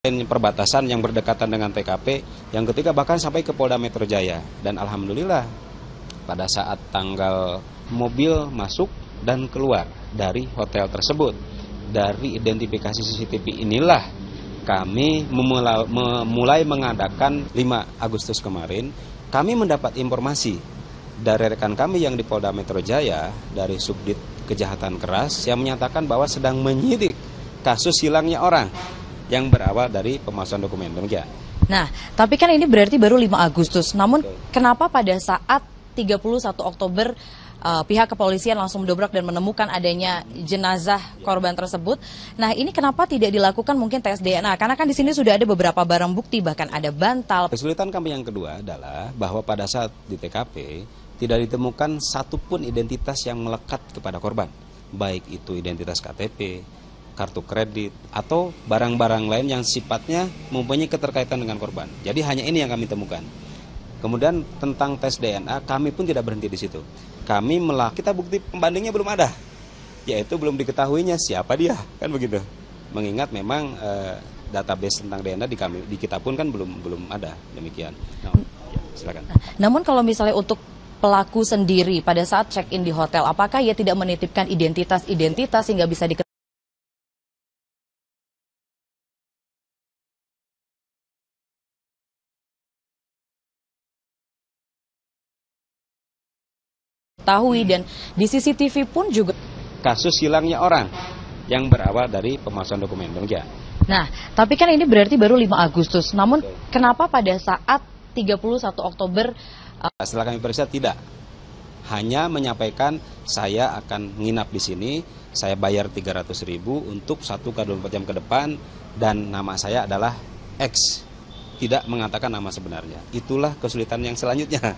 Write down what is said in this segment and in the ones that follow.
Perbatasan yang berdekatan dengan TKP, yang ketiga bahkan sampai ke Polda Metro Jaya. Dan alhamdulillah pada saat tanggal mobil masuk dan keluar dari hotel tersebut, dari identifikasi CCTV inilah kami mulai mengadakan 5 Agustus kemarin, kami mendapat informasi dari rekan kami yang di Polda Metro Jaya, dari Subdit Kejahatan Keras, yang menyatakan bahwa sedang menyidik kasus hilangnya orang yang berawal dari pemalsuan dokumen. Demikian. Nah, tapi kan ini berarti baru 5 Agustus. Namun kenapa pada saat 31 Oktober pihak kepolisian langsung mendobrak dan menemukan adanya jenazah korban tersebut? Nah, ini kenapa tidak dilakukan mungkin tes DNA? Karena kan di sini sudah ada beberapa barang bukti, bahkan ada bantal. Kesulitan kami yang kedua adalah bahwa pada saat di TKP tidak ditemukan satupun identitas yang melekat kepada korban, baik itu identitas KTP, kartu kredit, atau barang-barang lain yang sifatnya mempunyai keterkaitan dengan korban. Jadi hanya ini yang kami temukan. Kemudian tentang tes DNA, kami pun tidak berhenti di situ. Kita bukti pembandingnya belum ada, yaitu belum diketahuinya siapa dia, kan begitu. Mengingat memang database tentang DNA di kita pun kan belum ada, demikian. Nah, ya, silakan. Namun kalau misalnya untuk pelaku sendiri pada saat check-in di hotel, apakah ia tidak menitipkan identitas sehingga bisa diketahui? Dan di CCTV pun juga kasus hilangnya orang yang berawal dari pemalsuan dokumen. Demikian. Nah, tapi kan ini berarti baru 5 Agustus. Namun kenapa pada saat 31 Oktober setelah kami periksa tidak. Hanya menyampaikan saya akan nginap di sini, saya bayar 300.000 untuk 1x24 jam ke depan dan nama saya adalah X. Tidak mengatakan nama sebenarnya. Itulah kesulitan yang selanjutnya.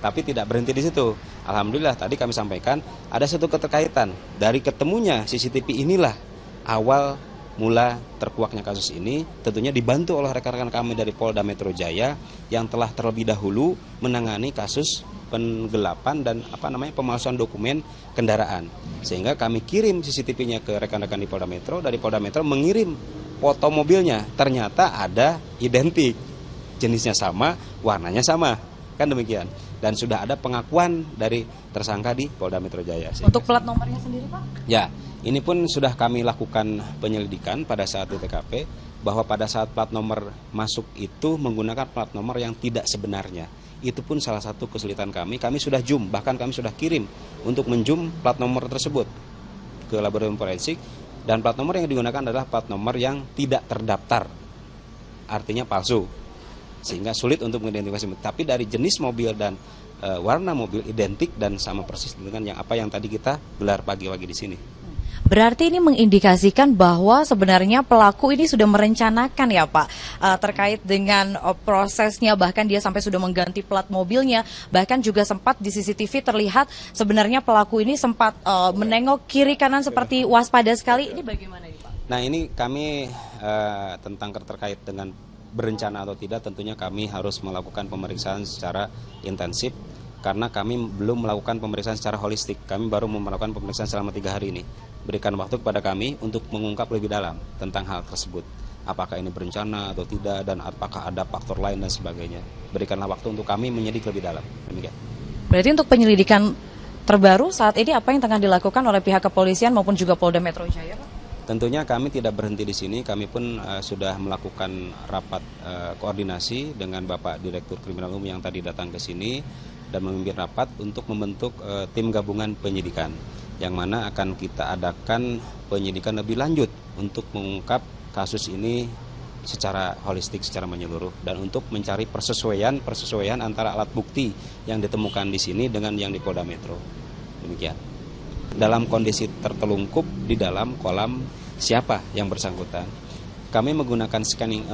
Tapi tidak berhenti di situ. Alhamdulillah tadi kami sampaikan ada satu keterkaitan. Dari ketemunya CCTV inilah awal mula terkuaknya kasus ini, tentunya dibantu oleh rekan-rekan kami dari Polda Metro Jaya yang telah terlebih dahulu menangani kasus penggelapan dan pemalsuan dokumen kendaraan. Sehingga kami kirim CCTV-nya ke rekan-rekan di Polda Metro, dari Polda Metro mengirim foto mobilnya, ternyata ada identik, jenisnya sama, warnanya sama. Kan demikian. Dan sudah ada pengakuan dari tersangka di Polda Metro Jaya. Untuk plat nomornya sendiri, Pak? Ya, ini pun sudah kami lakukan penyelidikan pada saat di TKP, bahwa pada saat plat nomor masuk itu menggunakan plat nomor yang tidak sebenarnya. Itu pun salah satu kesulitan kami sudah zoom, bahkan kami sudah kirim untuk menzoom plat nomor tersebut ke laboratorium forensik, dan plat nomor yang digunakan adalah plat nomor yang tidak terdaftar, artinya palsu. Sehingga sulit untuk mengidentifikasi. Tapi dari jenis mobil dan warna mobil identik dan sama persis dengan yang tadi kita gelar pagi-pagi di sini. Berarti ini mengindikasikan bahwa sebenarnya pelaku ini sudah merencanakan ya Pak, terkait dengan prosesnya, bahkan dia sampai sudah mengganti plat mobilnya, bahkan juga sempat di CCTV terlihat sebenarnya pelaku ini sempat menengok kiri kanan seperti waspada sekali. Ini bagaimana ini Pak? Nah, ini kami tentang terkait dengan berencana atau tidak, tentunya kami harus melakukan pemeriksaan secara intensif karena kami belum melakukan pemeriksaan secara holistik. Kami baru melakukan pemeriksaan selama 3 hari ini. Berikan waktu kepada kami untuk mengungkap lebih dalam tentang hal tersebut. Apakah ini berencana atau tidak, dan apakah ada faktor lain dan sebagainya. Berikanlah waktu untuk kami menyidik lebih dalam. Demikian. Berarti untuk penyelidikan terbaru saat ini apa yang tengah dilakukan oleh pihak kepolisian maupun juga Polda Metro Jaya, Pak? Tentunya kami tidak berhenti di sini, kami pun sudah melakukan rapat koordinasi dengan Bapak Direktur Kriminal Umum yang tadi datang ke sini dan memimpin rapat untuk membentuk tim gabungan penyidikan, yang mana akan kita adakan penyidikan lebih lanjut untuk mengungkap kasus ini secara holistik, secara menyeluruh, dan untuk mencari persesuaian antara alat bukti yang ditemukan di sini dengan yang di Polda Metro. Demikian. Dalam kondisi tertelungkup di dalam kolam siapa yang bersangkutan. Kami menggunakan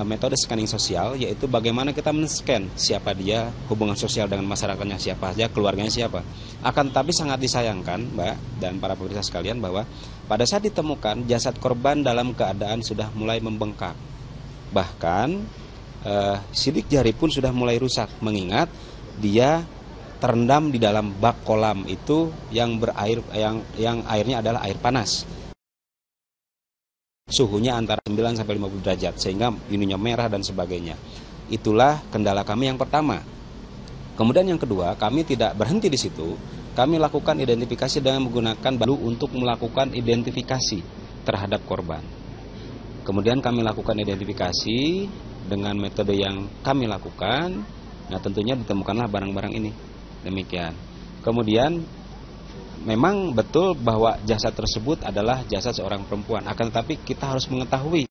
metode scanning sosial, yaitu bagaimana kita men-scan siapa dia, hubungan sosial dengan masyarakatnya siapa saja, keluarganya siapa. Akan tetapi sangat disayangkan, Mbak dan para pemirsa sekalian, bahwa pada saat ditemukan jasad korban dalam keadaan sudah mulai membengkak. Bahkan sidik jari pun sudah mulai rusak, mengingat dia terendam di dalam bak kolam itu yang berair, yang airnya adalah air panas. suhunya antara 9 sampai 50 derajat sehingga ininya merah dan sebagainya. Itulah kendala kami yang pertama. Kemudian yang kedua, kami tidak berhenti di situ. Kami lakukan identifikasi dengan menggunakan balu untuk melakukan identifikasi terhadap korban. Kemudian kami lakukan identifikasi dengan metode yang kami lakukan. Nah, tentunya ditemukanlah barang-barang ini. Demikian. Kemudian memang betul bahwa jasad tersebut adalah jasad seorang perempuan. Akan tetapi kita harus mengetahui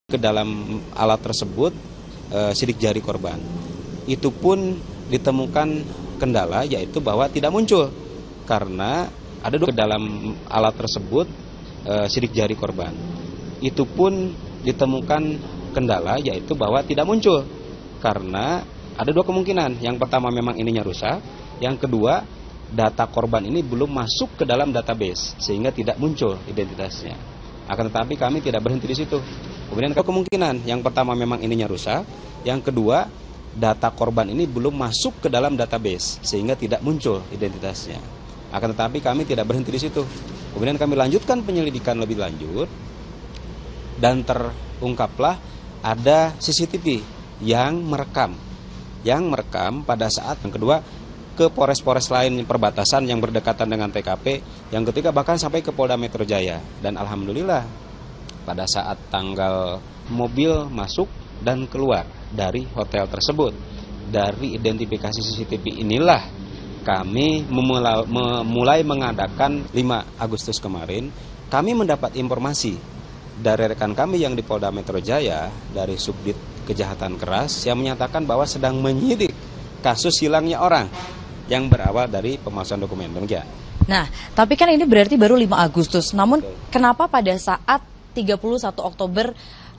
ke dalam alat tersebut sidik jari korban. Itu pun ditemukan kendala, yaitu bahwa tidak muncul karena ada ke dalam alat tersebut sidik jari korban. Itu pun ditemukan kendala, yaitu bahwa tidak muncul karena ada dua kemungkinan. Yang pertama memang ininya rusak, yang kedua data korban ini belum masuk ke dalam database sehingga tidak muncul identitasnya. Akan tetapi kami tidak berhenti di situ. Kemudian ada kemungkinan, yang pertama memang ininya rusak, yang kedua data korban ini belum masuk ke dalam database sehingga tidak muncul identitasnya. Akan tetapi kami tidak berhenti di situ. Kemudian kami lanjutkan penyelidikan lebih lanjut dan terungkaplah ada CCTV yang merekam pada saat yang kedua ke Polres-Polres lain perbatasan yang berdekatan dengan TKP, yang ketiga bahkan sampai ke Polda Metro Jaya. Dan alhamdulillah pada saat tanggal mobil masuk dan keluar dari hotel tersebut, dari identifikasi CCTV inilah kami mulai mengadakan 5 Agustus kemarin, kami mendapat informasi dari rekan kami yang di Polda Metro Jaya, dari Subdit Kejahatan Keras, yang menyatakan bahwa sedang menyidik kasus hilangnya orang yang berawal dari pemalsuan dokumen. Demikian. Nah, tapi kan ini berarti baru 5 Agustus. Namun kenapa pada saat 31 Oktober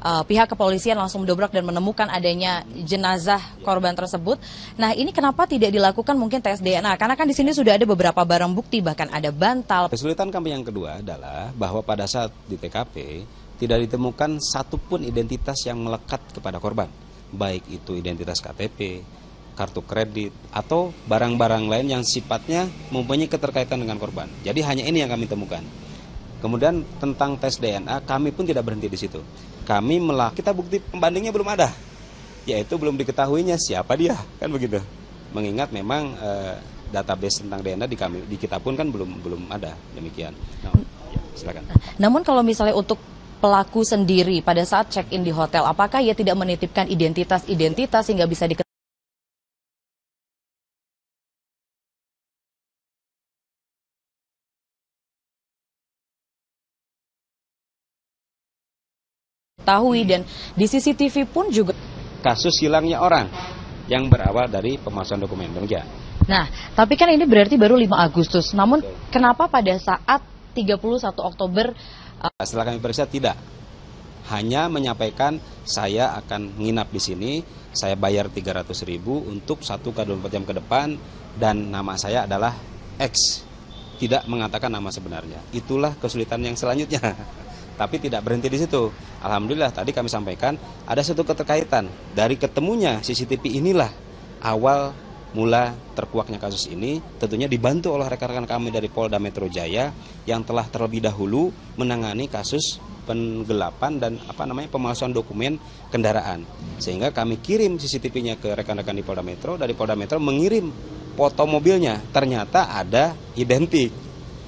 pihak kepolisian langsung mendobrak dan menemukan adanya jenazah korban tersebut? Nah, ini kenapa tidak dilakukan mungkin tes DNA? Karena kan di sini sudah ada beberapa barang bukti, bahkan ada bantal. Kesulitan kami yang kedua adalah bahwa pada saat di TKP tidak ditemukan satupun identitas yang melekat kepada korban, baik itu identitas KTP, kartu kredit, atau barang-barang lain yang sifatnya mempunyai keterkaitan dengan korban. Jadi hanya ini yang kami temukan. Kemudian tentang tes DNA, kami pun tidak berhenti di situ. Kita bukti pembandingnya belum ada, yaitu belum diketahuinya siapa dia, kan begitu. Mengingat memang database tentang DNA di kita pun kan belum ada, demikian. Nah, ya, silakan. Namun kalau misalnya untuk pelaku sendiri pada saat check-in di hotel, apakah ia tidak menitipkan identitas sehingga bisa diketahui dan di CCTV pun juga kasus hilangnya orang yang berawal dari pemalsuan dokumen. Demikian. Nah, tapi kan ini berarti baru 5 Agustus. Namun kenapa pada saat 31 Oktober setelah kami periksa tidak. Hanya menyampaikan saya akan nginap di sini, saya bayar 300.000 untuk 1x24 jam ke depan dan nama saya adalah X. Tidak mengatakan nama sebenarnya. Itulah kesulitan yang selanjutnya. Tapi tidak berhenti di situ. Alhamdulillah tadi kami sampaikan ada satu keterkaitan. Dari ketemunya CCTV inilah awal mula terkuaknya kasus ini, tentunya dibantu oleh rekan-rekan kami dari Polda Metro Jaya yang telah terlebih dahulu menangani kasus penggelapan dan pemalsuan dokumen kendaraan. Sehingga kami kirim CCTV-nya ke rekan-rekan di Polda Metro, dari Polda Metro mengirim foto mobilnya. Ternyata ada identik,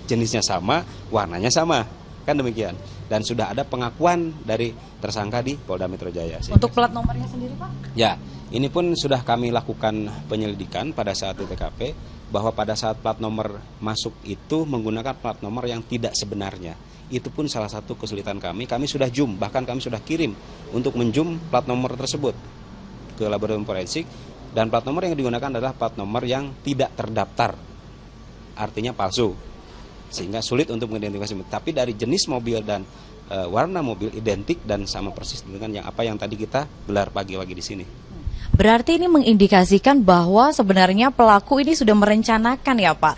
jenisnya sama, warnanya sama. Kan demikian. Dan sudah ada pengakuan dari tersangka di Polda Metro Jaya. Untuk plat nomornya sendiri, Pak? Ya, ini pun sudah kami lakukan penyelidikan pada saat di TKP, bahwa pada saat plat nomor masuk itu menggunakan plat nomor yang tidak sebenarnya. Itu pun salah satu kesulitan kami sudah zoom, bahkan kami sudah kirim untuk menzoom plat nomor tersebut ke laboratorium forensik, dan plat nomor yang digunakan adalah plat nomor yang tidak terdaftar, artinya palsu. Sehingga sulit untuk mengidentifikasi. Tapi dari jenis mobil dan warna mobil identik dan sama persis dengan yang tadi kita gelar pagi-pagi di sini. Berarti ini mengindikasikan bahwa sebenarnya pelaku ini sudah merencanakan ya Pak,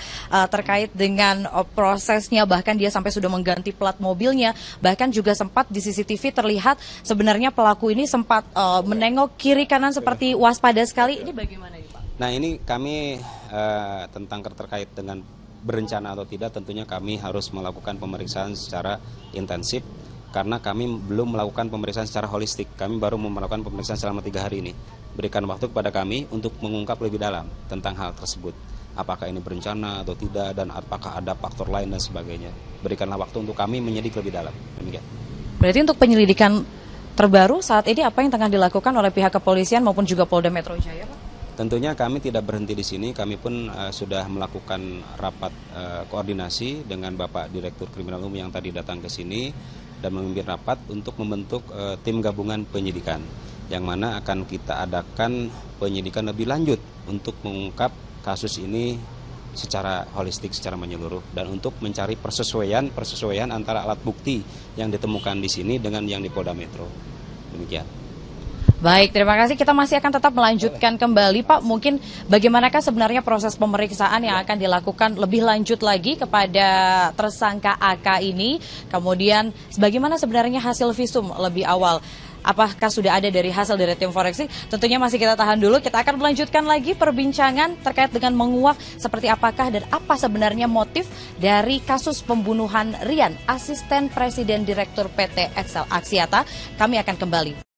terkait dengan prosesnya, bahkan dia sampai sudah mengganti plat mobilnya, bahkan juga sempat di CCTV terlihat sebenarnya pelaku ini sempat menengok kiri kanan seperti waspada sekali. Ini bagaimana ya Pak? Nah, ini kami tentang terkait dengan berencana atau tidak, tentunya kami harus melakukan pemeriksaan secara intensif karena kami belum melakukan pemeriksaan secara holistik. Kami baru melakukan pemeriksaan selama 3 hari ini. Berikan waktu kepada kami untuk mengungkap lebih dalam tentang hal tersebut. Apakah ini berencana atau tidak, dan apakah ada faktor lain dan sebagainya. Berikanlah waktu untuk kami menyidik lebih dalam. Demikian. Berarti untuk penyelidikan terbaru saat ini apa yang tengah dilakukan oleh pihak kepolisian maupun juga Polda Metro Jaya, Pak? Tentunya kami tidak berhenti di sini, kami pun sudah melakukan rapat koordinasi dengan Bapak Direktur Kriminal Umum yang tadi datang ke sini dan memimpin rapat untuk membentuk tim gabungan penyidikan yang mana akan kita adakan penyidikan lebih lanjut untuk mengungkap kasus ini secara holistik, secara menyeluruh, dan untuk mencari persesuaian antara alat bukti yang ditemukan di sini dengan yang di Polda Metro. Demikian. Baik, terima kasih. Kita masih akan tetap melanjutkan kembali, Pak. Mungkin bagaimanakah sebenarnya proses pemeriksaan yang akan dilakukan lebih lanjut lagi kepada tersangka AK ini? Kemudian, bagaimana sebenarnya hasil visum lebih awal? Apakah sudah ada dari hasil dari tim forensik? Tentunya masih kita tahan dulu. Kita akan melanjutkan lagi perbincangan terkait dengan menguak seperti apakah dan apa sebenarnya motif dari kasus pembunuhan Rian, asisten Presiden Direktur PT Excel Axiata. Kami akan kembali.